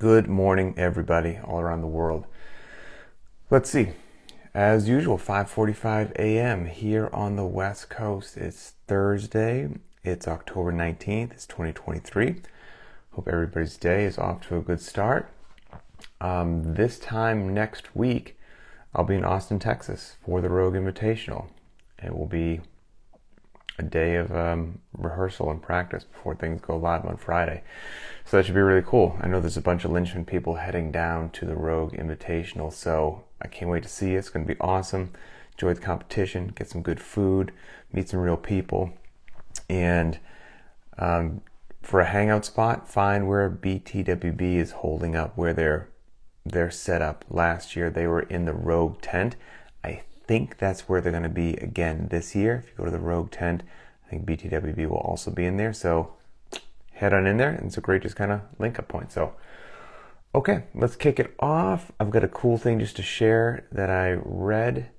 Good morning, everybody, all around the world. Let's see. As usual, 5:45 a.m. here on the West Coast. It's Thursday. It's October 19th. It's 2023. Hope everybody's day is off to a good start. This time next week, I'll be in Austin, Texas for the Rogue Invitational. It will be a day of rehearsal and practice before things go live on Friday. So that should be really cool. I know there's a bunch of Linchpin people heading down to the Rogue Invitational, so I can't wait to see it. It's going to be awesome. Enjoy the competition, get some good food, meet some real people, and for a hangout spot, find where BTWB is holding up, where they're set up. Last year they were in the Rogue tent. I think that's where they're going to be again this year. If you go to the Rogue tent, I think BTWB will also be in there. So head on in there, and it's a great just kind of link up point. So, okay, let's kick it off. I've got a cool thing just to share that I read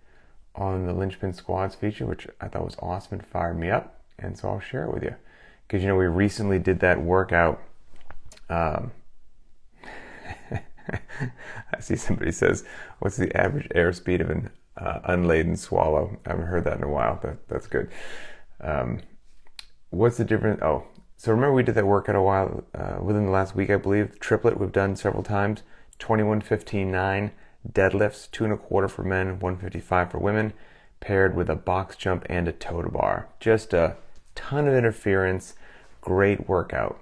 on the Linchpin Squads feature, which I thought was awesome and fired me up. And so I'll share it with you. Because, we recently did that workout. I see somebody says, what's the average airspeed of an unladen swallow? I haven't heard that in a while. That's good. What's the difference? Oh, so remember we did that workout a while, within the last week, I believe. Triplet we've done several times. 21, 15, 9. Deadlifts, 2 1/4 for men, 155 for women. Paired with a box jump and a toe to bar. Just a ton of interference. Great workout.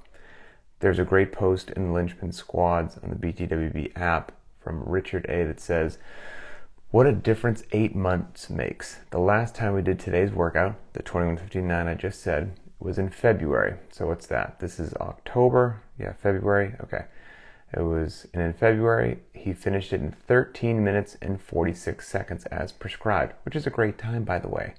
There's a great post in the Linchpin Squads on the BTWB app from Richard A. that says, what a difference 8 months makes. The last time we did today's workout, the 21:15:9 I just said, was in February. So what's that? This is October. Yeah, February. Okay. And in February, he finished it in 13 minutes and 46 seconds as prescribed, which is a great time, by the way.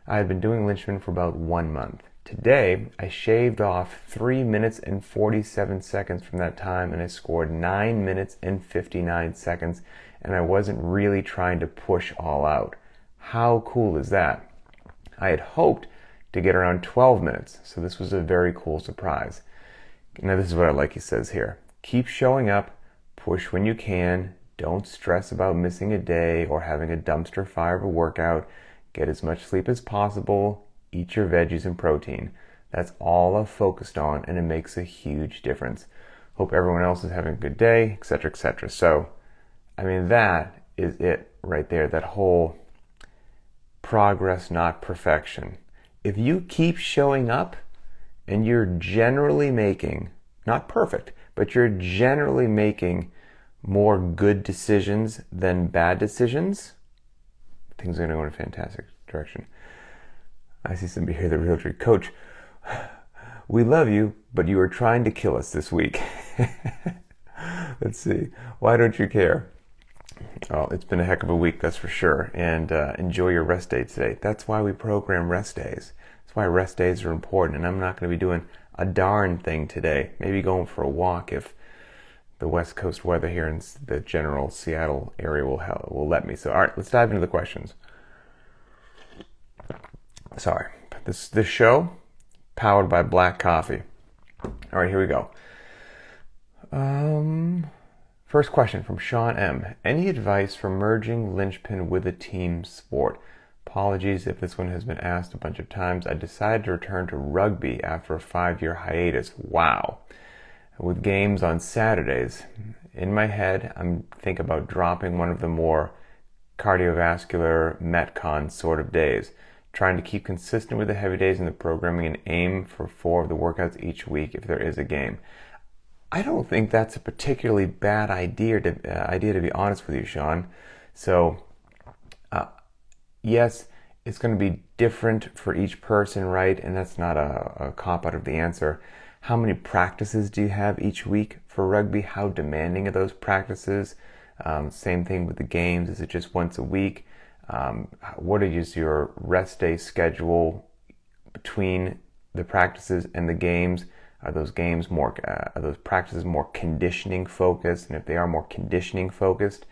I had been doing Linchpin for about 1 month. Today, I shaved off 3 minutes and 47 seconds from that time, and I scored 9 minutes and 59 seconds, and I wasn't really trying to push all out. How cool is that? I had hoped to get around 12 minutes, so this was a very cool surprise. Now, this is what I like, he says here. Keep showing up, push when you can, don't stress about missing a day or having a dumpster fire of a workout, get as much sleep as possible, eat your veggies and protein. That's all I've focused on, and it makes a huge difference. Hope everyone else is having a good day, etc., etc. So, that is it right there. That whole progress, not perfection. If you keep showing up and you're generally making, not perfect, but you're generally making more good decisions than bad decisions, things are going to go in a fantastic direction. I see somebody here, the realtor coach. We love you, but you are trying to kill us this week. Let's see. Why don't you care? Oh, it's been a heck of a week, that's for sure. And enjoy your rest day today. That's why we program rest days. That's why rest days are important. And I'm not going to be doing a darn thing today. Maybe going for a walk if the West Coast weather here in the general Seattle area will let me. So, all right, let's dive into the questions. Sorry. This show, powered by black coffee. All right, here we go. First question from Sean M. Any advice for merging Linchpin with a team sport? Apologies if this one has been asked a bunch of times. I decided to return to rugby after a 5-year hiatus. Wow. With games on Saturdays. In my head, I'm thinking about dropping one of the more cardiovascular Metcon sort of days. Trying to keep consistent with the heavy days in the programming and aim for 4 of the workouts each week if there is a game. I don't think that's a particularly bad idea to be honest with you, Sean. So, yes, it's going to be different for each person, right? And that's not a cop-out of the answer. How many practices do you have each week for rugby? How demanding are those practices? Same thing with the games. Is it just once a week? What is your rest day schedule between the practices and the games? Are those practices more conditioning focused? And if they are more conditioning focused,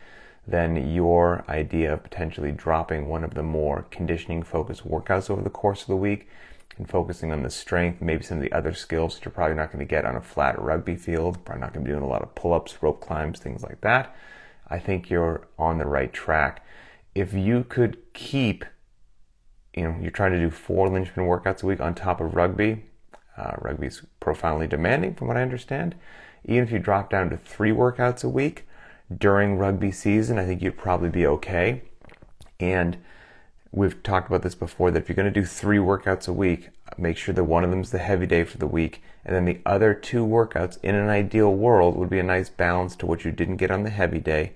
then your idea of potentially dropping one of the more conditioning focused workouts over the course of the week and focusing on the strength, maybe some of the other skills that you're probably not going to get on a flat rugby field, probably not going to be doing a lot of pull-ups, rope climbs, things like that, I think you're on the right track. If you could keep, you're trying to do 4 Linchpin workouts a week on top of rugby. Rugby's profoundly demanding from what I understand. Even if you drop down to 3 workouts a week during rugby season, I think you'd probably be okay. And we've talked about this before, that if you're going to do 3 workouts a week, make sure that one of them is the heavy day for the week, and then the other 2 workouts in an ideal world would be a nice balance to what you didn't get on the heavy day.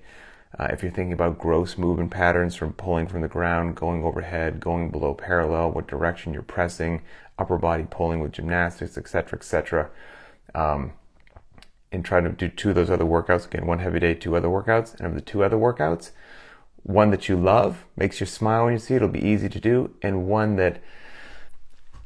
If you're thinking about gross movement patterns from pulling from the ground, going overhead, going below parallel, what direction you're pressing, upper body pulling with gymnastics, etc., etc. And try to do 2 of those other workouts. Again, 1 heavy day, 2 other workouts. And of the 2 other workouts, one that you love, makes you smile when you see it, it'll be easy to do, and one that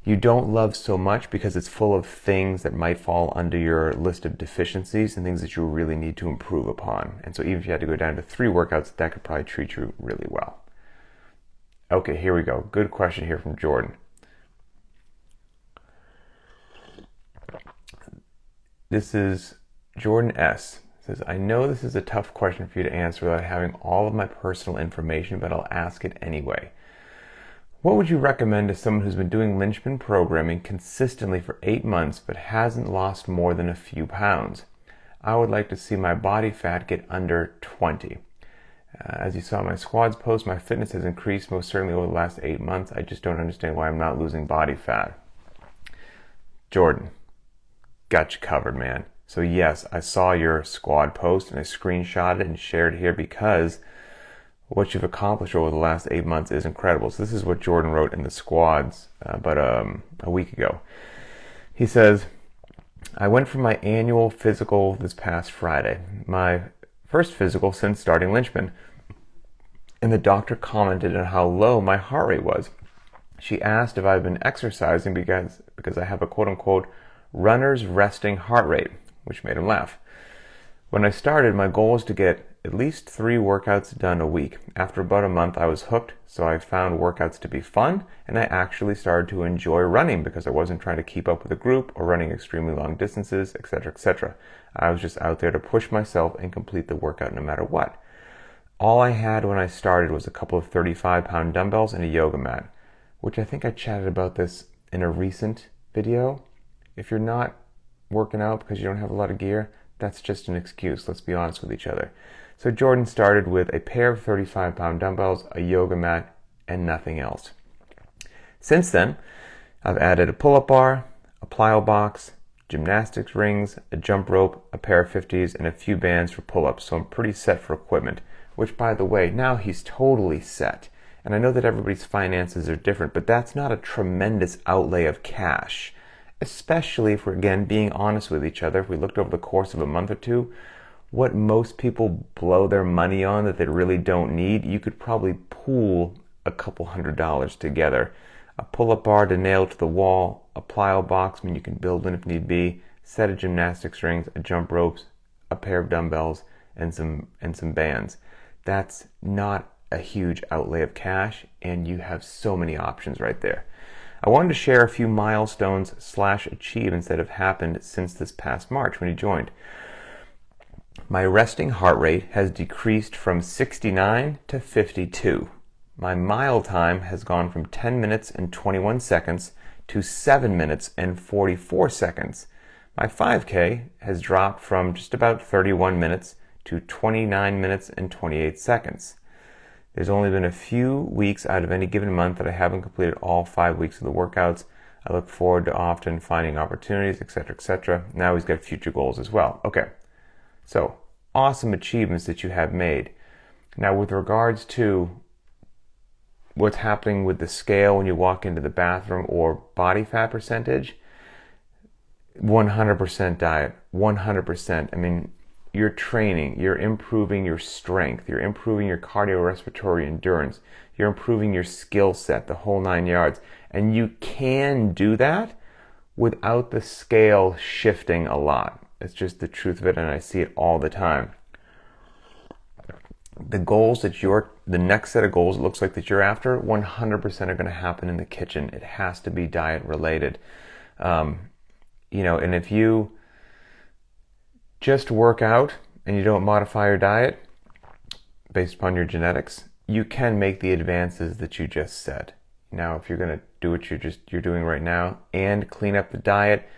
you don't love so much because it's full of things that might fall under your list of deficiencies and things that you really need to improve upon. And so even if you had to go down to 3 workouts, that could probably treat you really well. Okay, here we go. Good question here from Jordan. This is Jordan S. Says, I know this is a tough question for you to answer without having all of my personal information, but I'll ask it anyway. What would you recommend to someone who's been doing Linchpin programming consistently for 8 months but hasn't lost more than a few pounds? I would like to see my body fat get under 20. As you saw in my squads post, my fitness has increased most certainly over the last 8 months. I just don't understand why I'm not losing body fat. Jordan, got you covered, man. So yes, I saw your squad post and I screenshot it and shared it here because what you've accomplished over the last 8 months is incredible. So this is what Jordan wrote in the squads about a week ago. He says, I went for my annual physical this past Friday, my first physical since starting Linchpin, and the doctor commented on how low my heart rate was. She asked if I've been exercising because I have a quote-unquote runner's resting heart rate, which made him laugh. When I started, my goal was to get at least 3 workouts done a week. After about a month, I was hooked, so I found workouts to be fun, and I actually started to enjoy running because I wasn't trying to keep up with a group or running extremely long distances, etc., etc. I was just out there to push myself and complete the workout no matter what. All I had when I started was a couple of 35-pound dumbbells and a yoga mat, which I think I chatted about this in a recent video. If you're not working out because you don't have a lot of gear, that's just an excuse. Let's be honest with each other. So Jordan started with a pair of 35-pound dumbbells, a yoga mat, and nothing else. Since then, I've added a pull-up bar, a plyo box, gymnastics rings, a jump rope, a pair of 50s, and a few bands for pull-ups. So I'm pretty set for equipment, which, by the way, now he's totally set. And I know that everybody's finances are different, but that's not a tremendous outlay of cash, especially if we're, again, being honest with each other. If we looked over the course of a month or two, what most people blow their money on that they really don't need, you could probably pool a couple $100s together. A pull-up bar to nail to the wall, a plyo box, you can build one if need be, set of gymnastics rings, a jump ropes, a pair of dumbbells, and some bands. That's not a huge outlay of cash, and you have so many options right there. I wanted to share a few milestones / achievements that have happened since this past March when he joined. My resting heart rate has decreased from 69 to 52. My mile time has gone from 10 minutes and 21 seconds to 7 minutes and 44 seconds. My 5K has dropped from just about 31 minutes to 29 minutes and 28 seconds. There's only been a few weeks out of any given month that I haven't completed all 5 weeks of the workouts. I look forward to often finding opportunities, etc., etc. Now he's got future goals as well. Okay. So, awesome achievements that you have made. Now, with regards to what's happening with the scale when you walk into the bathroom or body fat percentage, 100% diet, 100%. I mean, you're training, you're improving your strength, you're improving your cardiorespiratory endurance, you're improving your skill set, the whole 9 yards. And you can do that without the scale shifting a lot. It's just the truth of it, and I see it all the time. the next set of goals it looks like that you're after, 100% are going to happen in the kitchen. It has to be diet related. And if you just work out and you don't modify your diet based upon your genetics, you can make the advances that you just said. Now, if you're going to do what you're doing right now and clean up the diet,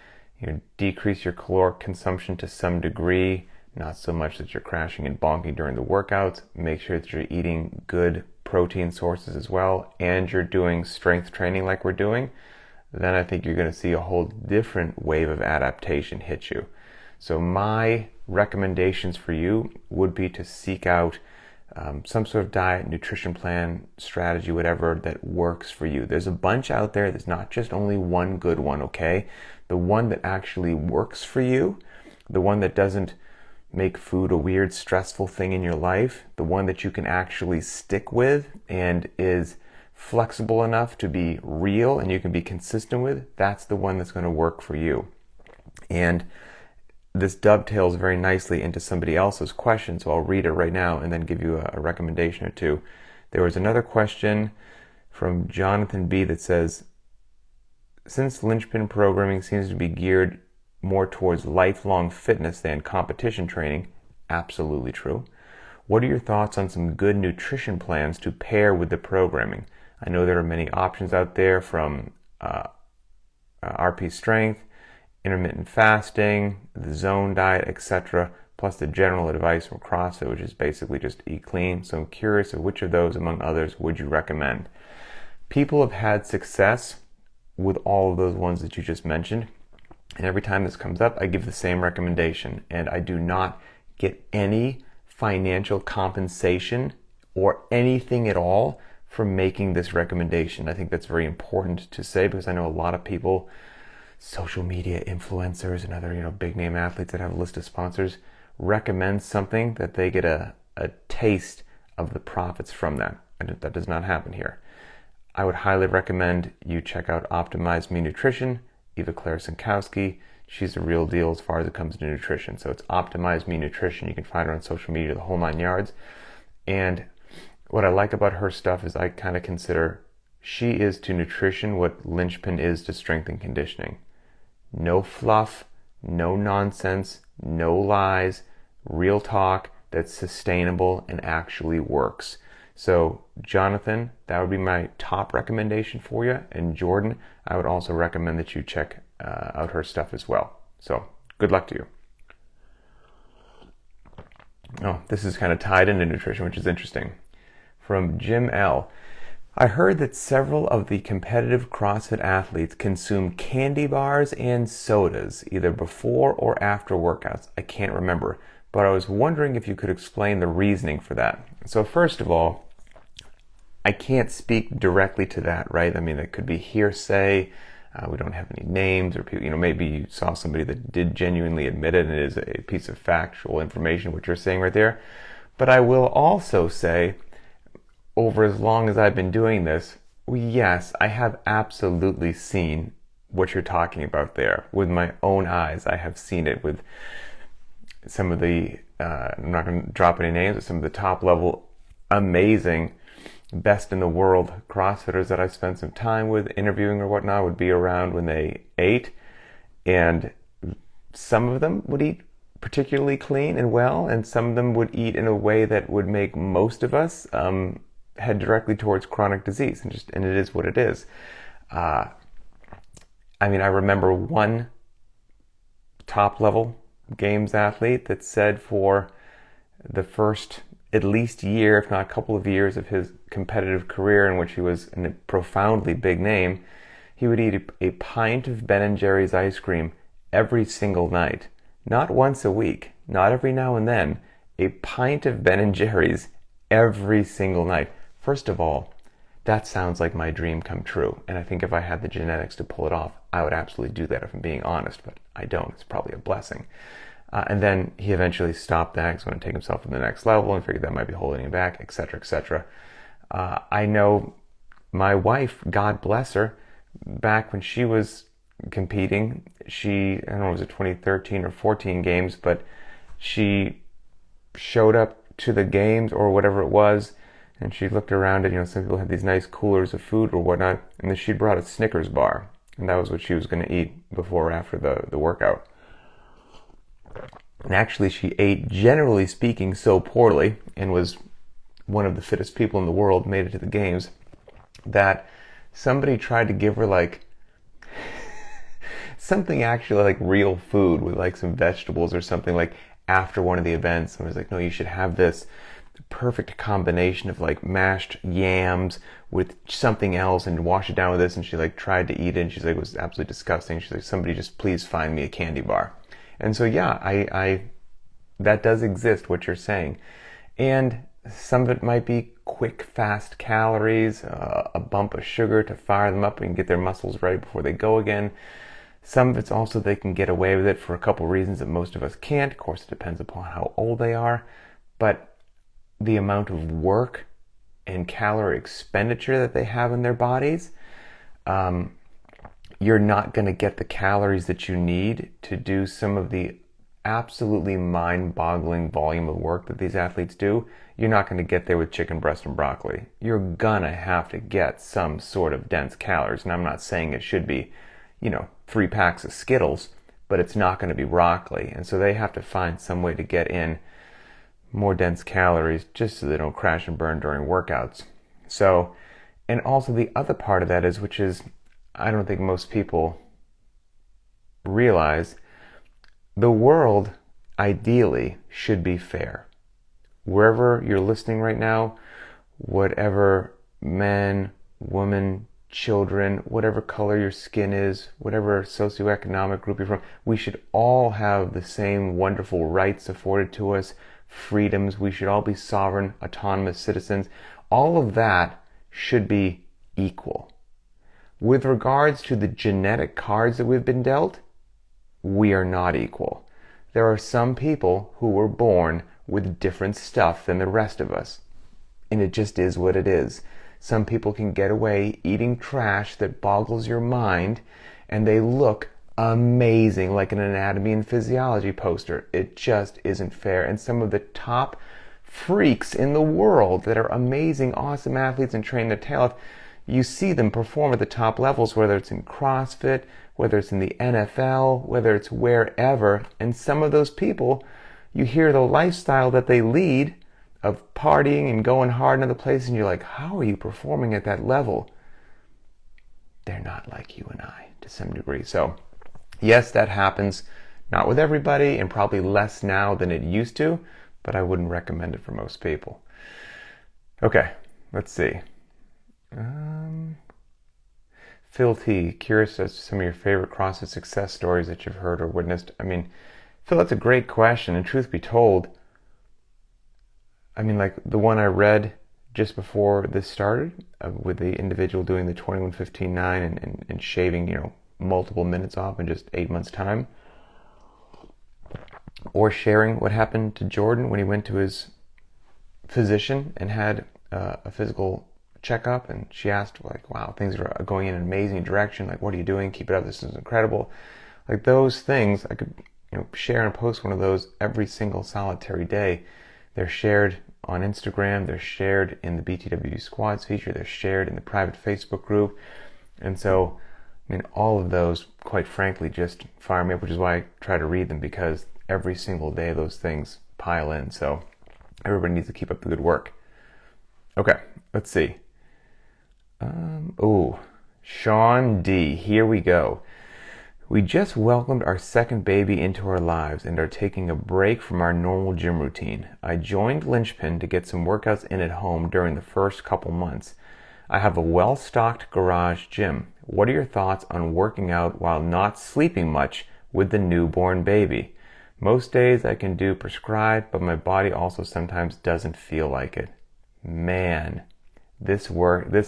decrease your caloric consumption to some degree, not so much that you're crashing and bonking during the workouts. Make sure that you're eating good protein sources as well, and you're doing strength training like we're doing, then I think you're going to see a whole different wave of adaptation hit you. So my recommendations for you would be to seek out some sort of diet, nutrition plan, strategy, whatever that works for you. There's a bunch out there. There's not just only one good one, okay? The one that actually works for you, the one that doesn't make food a weird, stressful thing in your life, the one that you can actually stick with and is flexible enough to be real and you can be consistent with, that's the one that's going to work for you. And this dovetails very nicely into somebody else's question, so I'll read it right now and then give you a recommendation or two. There was another question from Jonathan B. that says, since Linchpin programming seems to be geared more towards lifelong fitness than competition training, absolutely true. What are your thoughts on some good nutrition plans to pair with the programming? I know there are many options out there, from RP Strength, intermittent fasting, the zone diet, etc., plus the general advice from CrossFit, which is basically just eat clean. So I'm curious of which of those, among others, would you recommend? People have had success with all of those ones that you just mentioned. And every time this comes up, I give the same recommendation. And I do not get any financial compensation or anything at all for making this recommendation. I think that's very important to say, because I know a lot of people, social media influencers and other big name athletes that have a list of sponsors, recommend something that they get a taste of the profits from that. And that does not happen here. I would highly recommend you check out Optimize Me Nutrition, Eva Claire Sinkowski. She's the real deal as far as it comes to nutrition. So it's Optimize Me Nutrition. You can find her on social media, the whole 9 yards. And what I like about her stuff is I kind of consider she is to nutrition what Linchpin is to strength and conditioning. No fluff, no nonsense, no lies, real talk that's sustainable and actually works. So Jonathan, that would be my top recommendation for you. And Jordan, I would also recommend that you check out her stuff as well. So good luck to you. Oh, this is kind of tied into nutrition, which is interesting. From Jim L. I heard that several of the competitive CrossFit athletes consume candy bars and sodas either before or after workouts. I can't remember, but I was wondering if you could explain the reasoning for that. So first of all, I can't speak directly to that, right? I mean, it could be hearsay. We don't have any names, or people, maybe you saw somebody that did genuinely admit it and it is a piece of factual information, what you're saying right there. But I will also say, over as long as I've been doing this, yes, I have absolutely seen what you're talking about there. With my own eyes, I have seen it with some of the, I'm not going to drop any names, but some of the top level, amazing, best in the world CrossFitters that I spent some time with, interviewing or whatnot, would be around when they ate. And some of them would eat particularly clean and well, and some of them would eat in a way that would make most of us head directly towards chronic disease, and it is what it is. I remember one top level games athlete that said for the first at least year, if not a couple of years of his competitive career, in which he was a profoundly big name, he would eat a pint of Ben & Jerry's ice cream every single night. Not once a week, not every now and then, a pint of Ben & Jerry's every single night. First of all, that sounds like my dream come true. And I think if I had the genetics to pull it off, I would absolutely do that, if I'm being honest, but I don't. It's probably a blessing. And then he eventually stopped that because he wanted to take himself to the next level and figured that might be holding him back, etc., etc. I know my wife, God bless her, back when she was competing, I don't know, was it 2013 or 14 games, but she showed up to the games or whatever it was, and she looked around it. Some people had these nice coolers of food or whatnot, and then she brought a Snickers bar, and that was what she was going to eat before or after the workout. And actually, she ate, generally speaking, so poorly, and was one of the fittest people in the world, made it to the games, that somebody tried to give her like something actually like real food with like some vegetables or something, like after one of the events. Someone was like, no, you should have this perfect combination of like mashed yams with something else and wash it down with this. And she like tried to eat it, and she's like, it was absolutely disgusting. She's like, somebody just please find me a candy bar. And so yeah, I that does exist, what you're saying. And some of it might be quick, fast calories, a bump of sugar to fire them up and get their muscles ready before they go again. Some of it's also they can get away with it for a couple reasons that most of us can't. Of course, it depends upon how old they are. But the amount of work and calorie expenditure that they have in their bodies, you're not going to get the calories that you need to do some of the absolutely mind-boggling volume of work that these athletes do. You're not going to get there with chicken breast and broccoli. You're going to have to get some sort of dense calories. And I'm not saying it should be, 3 packs of Skittles, but it's not going to be broccoli. And so they have to find some way to get in more dense calories just so they don't crash and burn during workouts. So, and also the other part of that is, which is, I don't think most people realize, the world ideally should be fair. Wherever you're listening right now, whatever men, women, children, whatever color your skin is, whatever socioeconomic group you're from, we should all have the same wonderful rights afforded to us, freedoms. We should all be sovereign, autonomous citizens. All of that should be equal. With regards to the genetic cards that we've been dealt, we are not equal. There are some people who were born with different stuff than the rest of us. And it just is what it is. Some people can get away eating trash that boggles your mind, and they look amazing, like an anatomy and physiology poster. It just isn't fair. And some of the top freaks in the world that are amazing, awesome athletes and train their tail off, you see them perform at the top levels, whether it's in CrossFit, whether it's in the NFL, whether it's wherever. And some of those people, you hear the lifestyle that they lead of partying and going hard in other places, and you're like, how are you performing at that level? They're not like you and I to some degree. So yes, that happens, not with everybody, and probably less now than it used to, but I wouldn't recommend it for most people. Okay, let's see. Phil T, curious as to some of your favorite CrossFit success stories that you've heard or witnessed. I mean, Phil, that's a great question, and truth be told, like the one I read just before this started, with the individual doing the 21:15:9 and shaving, multiple minutes off in just 8 months' time, or sharing what happened to Jordan when he went to his physician and had a physical checkup, and she asked, like, wow, things are going in an amazing direction, like, what are you doing? Keep it up, this is incredible. Like, those things, I could share and post one of those every single solitary day. They're shared on Instagram, they're shared in the BTW Squads feature, they're shared in the private Facebook group. And so, all of those, quite frankly, just fire me up, which is why I try to read them, because every single day those things pile in. So everybody needs to keep up the good work. Okay, let's see. Sean D, here we go. We just welcomed our second baby into our lives and are taking a break from our normal gym routine. I joined Linchpin to get some workouts in at home during the first couple months. I have a well-stocked garage gym. What are your thoughts on working out while not sleeping much with the newborn baby? Most days I can do prescribed, but my body also sometimes doesn't feel like it. Man, this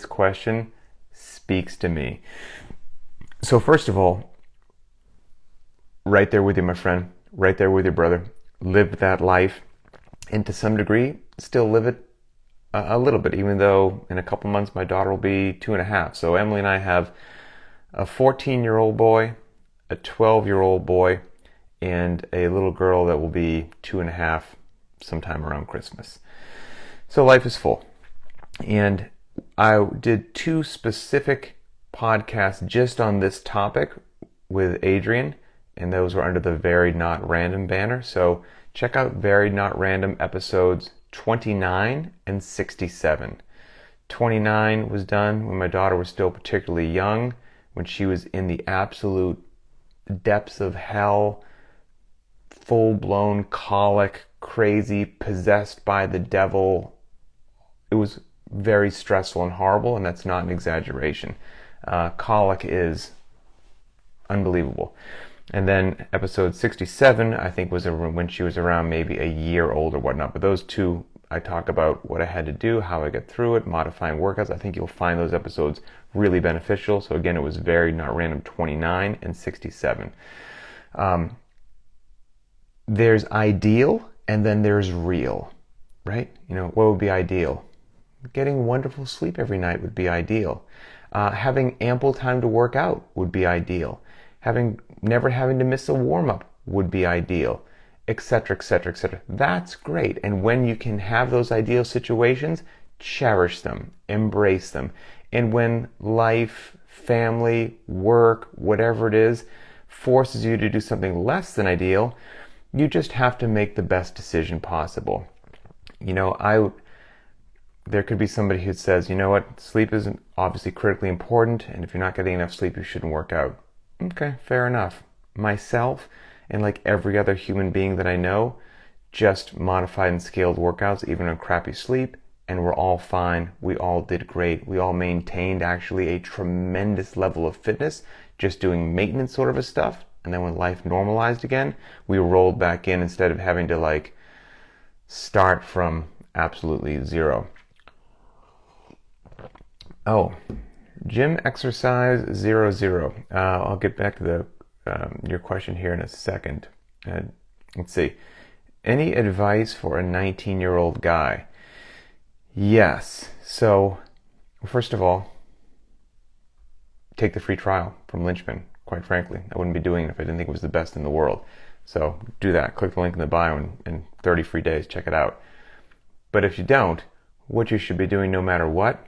question speaks to me. So first of all, right there with you, my friend, right there with your brother. Live that life, and to some degree, still live it a little bit, even though in a couple months my daughter will be 2.5. So Emily and I have a 14-year-old boy, a 12-year-old boy, and a little girl that will be 2.5 sometime around Christmas. So life is full. And I did 2 specific podcasts just on this topic with Adrian, and those were under the Varied Not Random banner. So check out Varied Not Random episodes 29 and 67. 29 was done when my daughter was still particularly young, when she was in the absolute depths of hell, full-blown colic, crazy, possessed by the devil. It was very stressful and horrible, and that's not an exaggeration. Colic is unbelievable. And then episode 67, I think, was when she was around maybe a year old or whatnot. But those 2, I talk about what I had to do, how I got through it, modifying workouts. I think you'll find those episodes really beneficial. So again, it was Varied Not Random 29 and 67. There's ideal and then there's real, right? What would be ideal? Getting wonderful sleep every night would be ideal. Having ample time to work out would be ideal. Never having to miss a warm-up would be ideal, etc., etc., etc. That's great. And when you can have those ideal situations, cherish them, embrace them. And when life, family, work, whatever it is, forces you to do something less than ideal, you just have to make the best decision possible. There could be somebody who says, sleep is obviously critically important, and if you're not getting enough sleep, you shouldn't work out. Okay, fair enough. Myself, and like every other human being that I know, just modified and scaled workouts, even on crappy sleep, and we're all fine. We all did great. We all maintained actually a tremendous level of fitness, just doing maintenance sort of a stuff. And then when life normalized again, we rolled back in instead of having to start from absolutely zero. Oh, gym exercise 00. I'll get back to your question here in a second. Let's see. Any advice for a 19-year-old guy? Yes. So, first of all, take the free trial from Linchpin. Quite frankly, I wouldn't be doing it if I didn't think it was the best in the world. So do that. Click the link in the bio in 30 free days. Check it out. But if you don't, what you should be doing no matter what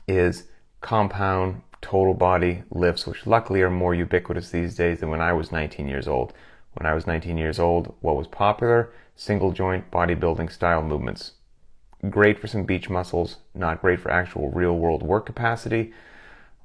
is compound total body lifts, which luckily are more ubiquitous these days than when I was 19 years old. When I was 19 years old, what was popular? Single joint bodybuilding style movements. Great for some beach muscles, not great for actual real world work capacity,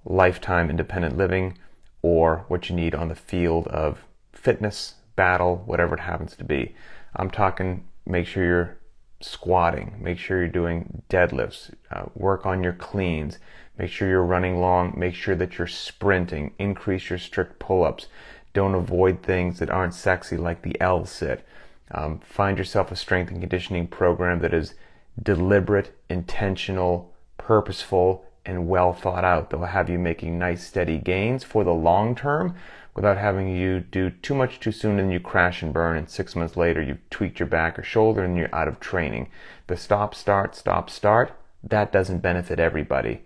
lifetime independent living, or what you need on the field of fitness, battle, whatever it happens to be. I'm talking, make sure you're squatting, make sure you're doing deadlifts, work on your cleans, make sure you're running long, make sure that you're sprinting, increase your strict pull-ups, don't avoid things that aren't sexy like the L sit. Find yourself a strength and conditioning program that is deliberate, intentional, purposeful, and well thought out. That will have you making nice steady gains for the long term without having you do too much too soon and you crash and burn, and 6 months later you've tweaked your back or shoulder and you're out of training. The stop, start, that doesn't benefit everybody.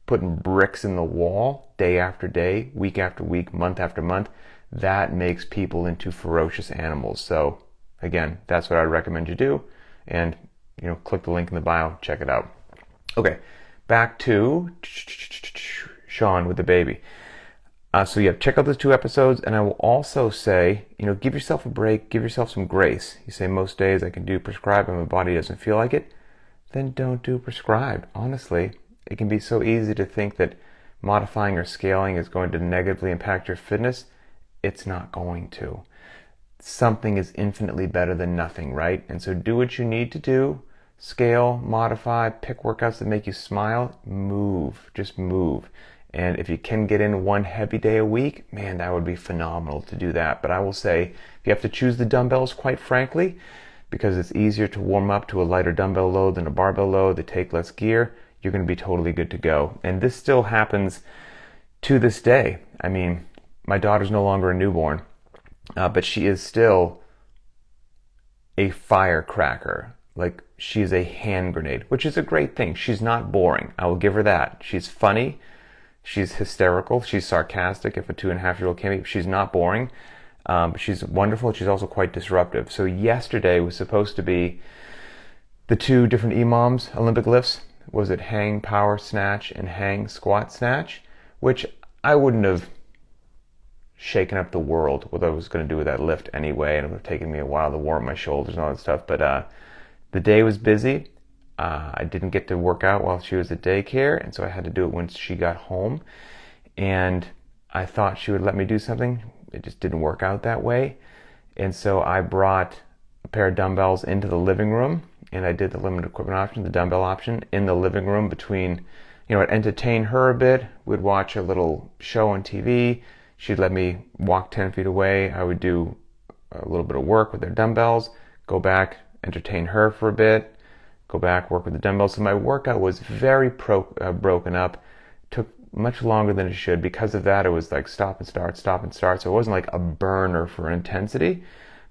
Putting bricks in the wall day after day, week after week, month after month, that makes people into ferocious animals. So again, that's what I'd recommend you do. And click the link in the bio, check it out. Okay, back to Sean with the baby. So yeah, check out those 2 episodes, and I will also say, give yourself a break, give yourself some grace. You say, most days I can do prescribed and my body doesn't feel like it, then don't do prescribed. Honestly, it can be so easy to think that modifying or scaling is going to negatively impact your fitness. It's not going to. Something is infinitely better than nothing, right? And so do what you need to do. Scale, modify, pick workouts that make you smile, just move. And if you can get in 1 heavy day a week, man, that would be phenomenal to do that. But I will say, if you have to choose the dumbbells, quite frankly, because it's easier to warm up to a lighter dumbbell load than a barbell load, they take less gear, you're going to be totally good to go. And this still happens to this day. I mean, my daughter's no longer a newborn, but she is still a firecracker. Like, she's a hand grenade, which is a great thing. She's not boring. I will give her that. She's funny. She's hysterical. She's sarcastic, if a 2.5-year-old can be. She's not boring. But she's wonderful. She's also quite disruptive. So yesterday was supposed to be the two different EMOMs Olympic lifts. Was it hang power snatch and hang squat snatch, which I wouldn't have shaken up the world what I was going to do with that lift anyway, and it would have taken me a while to warm my shoulders and all that stuff. But the day was busy. I didn't get to work out while she was at daycare, and so I had to do it once she got home. And I thought she would let me do something. It just didn't work out that way. And so I brought a pair of dumbbells into the living room, and I did the limited equipment option, the dumbbell option, in the living room between, I'd entertain her a bit. We'd watch a little show on TV. She'd let me walk 10 feet away. I would do a little bit of work with their dumbbells, go back, entertain her for a bit, go back, work with the dumbbells. So my workout was very broken up. Took much longer than it should. Because of that, it was like stop and start, stop and start. So it wasn't like a burner for intensity.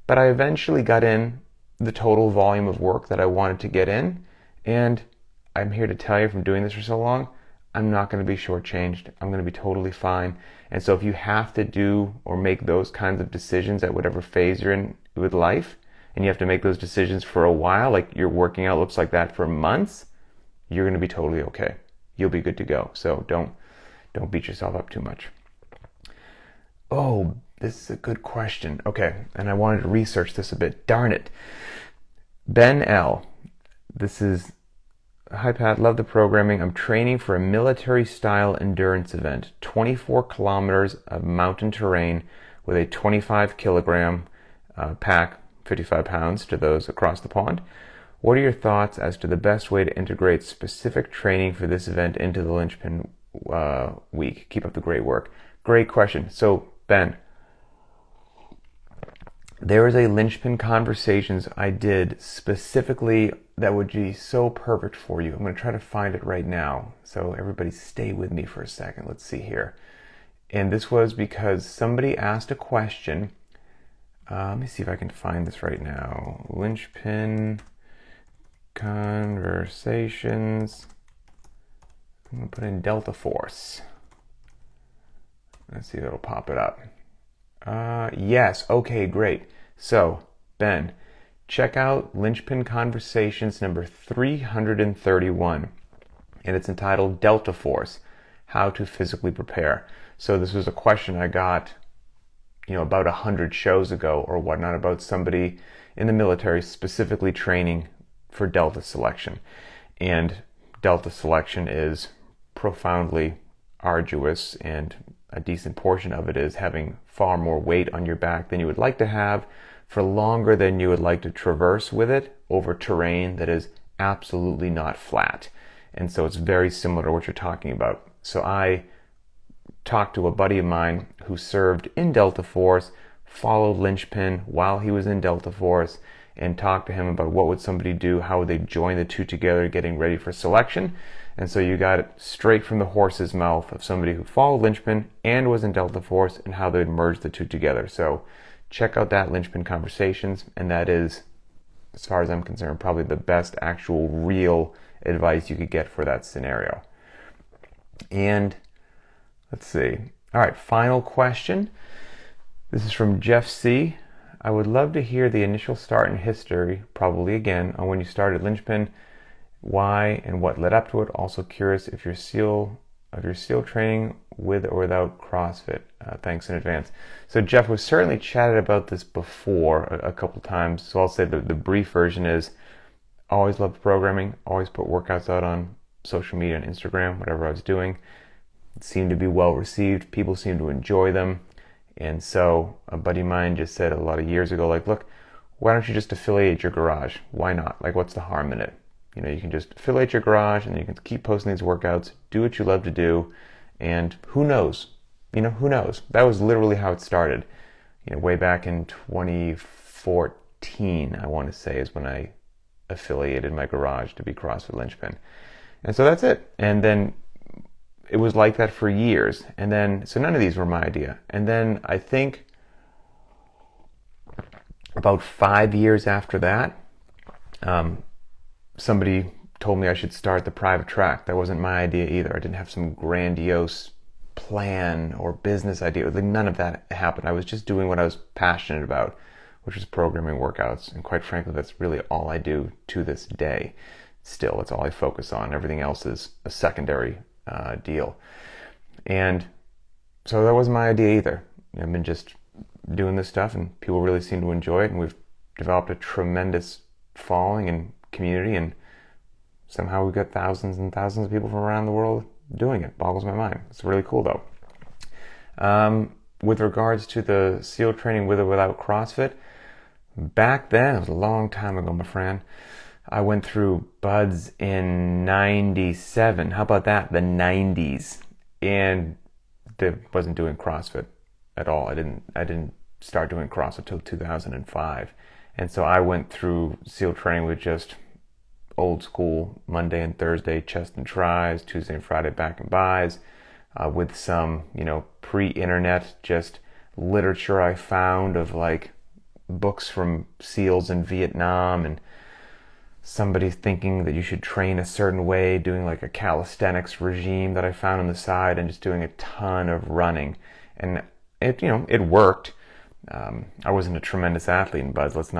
But I eventually got in the total volume of work that I wanted to get in. And I'm here to tell you, from doing this for so long, I'm not going to be shortchanged. I'm going to be totally fine. And so if you have to do or make those kinds of decisions at whatever phase you're in with life, and you have to make those decisions for a while, like your working out looks like that for months, you're going to be totally okay. You'll be good to go. So don't beat yourself up too much. Oh, this is a good question. Okay, and I wanted to research this a bit. Darn it. Ben L. This is, hi Pat, love the programming. I'm training for a military-style endurance event, 24 kilometers of mountain terrain with a 25-kilogram pack, 55 pounds to those across the pond. What are your thoughts as to the best way to integrate specific training for this event into the Linchpin week? Keep up the great work. Great question. So, Ben, there is a Linchpin Conversations I did specifically that would be so perfect for you. I'm going to try to find it right now. So everybody stay with me for a second. Let's see here. And this was because somebody asked a question. Let me see if I can find this right now. Linchpin Conversations. I'm going to put in Delta Force. Let's see if it'll pop it up. Yes. Okay, great. So, Ben, check out Linchpin Conversations number 331. And it's entitled Delta Force, How to Physically Prepare. So this was a question I got, about 100 shows ago or whatnot, about somebody in the military specifically training for Delta selection. And Delta selection is profoundly arduous, and a decent portion of it is having far more weight on your back than you would like to have for longer than you would like to traverse with it over terrain that is absolutely not flat. And so it's very similar to what you're talking about. So I talked to a buddy of mine who served in Delta Force, followed Linchpin while he was in Delta Force, and talked to him about what would somebody do, how would they join the two together getting ready for selection. And so you got it straight from the horse's mouth of somebody who followed Linchpin and was in Delta Force, and how they'd merge the two together. So check out that Linchpin Conversations, and that is, as far as I'm concerned, probably the best actual real advice you could get for that scenario. And let's see. All right, final question. This is from Jeff C. I would love to hear the initial start in history, probably again, on when you started Linchpin, why and what led up to it. Also curious if your SEAL training with or without CrossFit. Thanks in advance. So Jeff, we've certainly chatted about this before a couple times. So I'll say the brief version is, always loved programming, always put workouts out on social media and Instagram, whatever I was doing. It seemed to be well received. People seemed to enjoy them. And so a buddy of mine just said a lot of years ago, like, look, why don't you just affiliate your garage? Why not? Like, what's the harm in it? You can just affiliate your garage, and you can keep posting these workouts, do what you love to do, and who knows? Who knows? That was literally how it started. Way back in 2014, I want to say, is when I affiliated my garage to be CrossFit Linchpin. And so that's it. And then it was like that for years. And then, so none of these were my idea. And then I think about 5 years after that, somebody told me I should start the private track. That wasn't my idea either. I didn't have some grandiose plan or business idea. None of that happened. I was just doing what I was passionate about, which is programming workouts. And quite frankly, that's really all I do to this day. Still, it's all I focus on. Everything else is a secondary deal. And so that wasn't my idea either. I've been just doing this stuff and people really seem to enjoy it, and we've developed a tremendous following and community, and somehow we've got thousands and thousands of people from around the world doing it. Boggles my mind. It's really cool though. With regards to the SEAL training with or without CrossFit, back then, it was a long time ago, my friend, I went through BUD/S in 97. How about that? The 90s. And wasn't doing CrossFit at all. I didn't start doing CrossFit till 2005. And so I went through SEAL training with just old school Monday and Thursday chest and tries, Tuesday and Friday back and buys, with some, pre-internet just literature I found of like books from SEALs in Vietnam, and somebody thinking that you should train a certain way, doing like a calisthenics regime that I found on the side, and just doing a ton of running. And it worked. I wasn't a tremendous athlete in BUD/S. Let's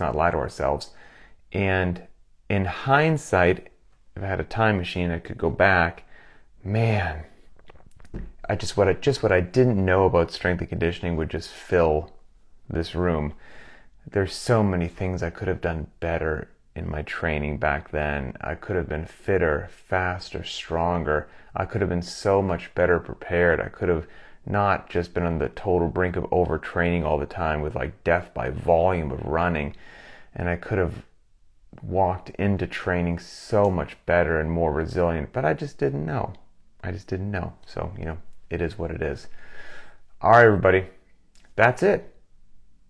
not lie to ourselves. And in hindsight, if I had a time machine, I could go back. Man, what I didn't know about strength and conditioning would just fill this room. There's so many things I could have done better in my training back then. I could have been fitter, faster, stronger. I could have been so much better prepared. I could have not just been on the total brink of overtraining all the time with like death by volume of running. And I could have walked into training so much better and more resilient, but I just didn't know. So, it is what it is. All right, everybody. That's it.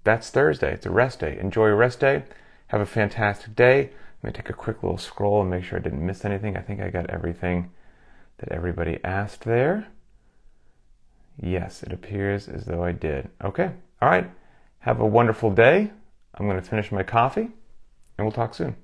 That's Thursday. It's a rest day. Enjoy your rest day. Have a fantastic day. Let me take a quick little scroll and make sure I didn't miss anything. I think I got everything that everybody asked there. Yes, it appears as though I did. Okay. All right. Have a wonderful day. I'm going to finish my coffee, and we'll talk soon.